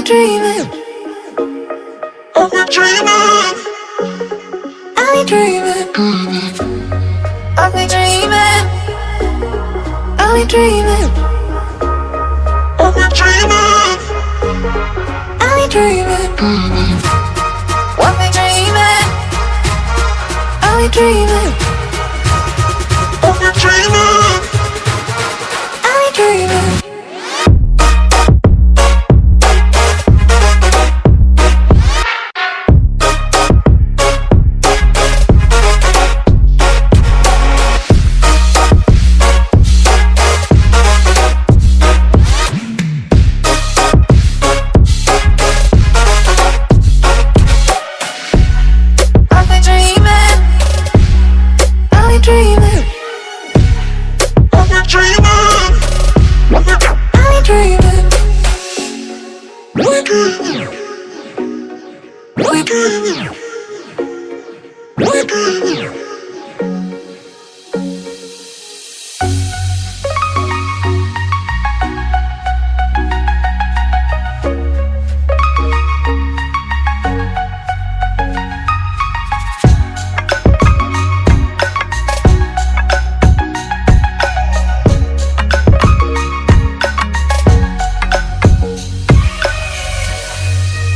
be dreaming. I'll be dreaming. I'll be dreaming. I'll be dreaming. I'll be dreaming. I'll be dreaming. I'll be dreaming. I'll be dreaming.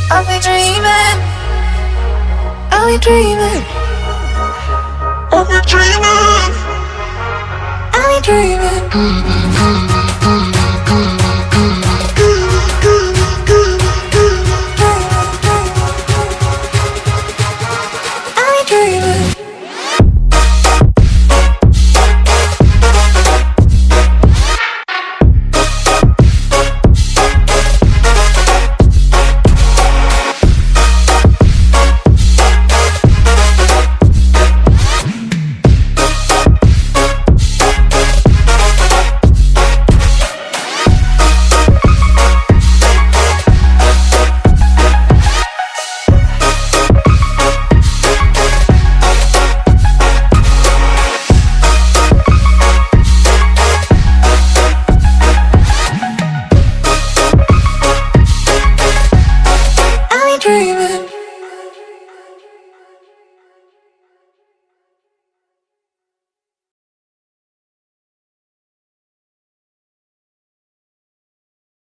I'll be dreaming. I'll be dreaming. I'll be dreaming. I'll be dreaming.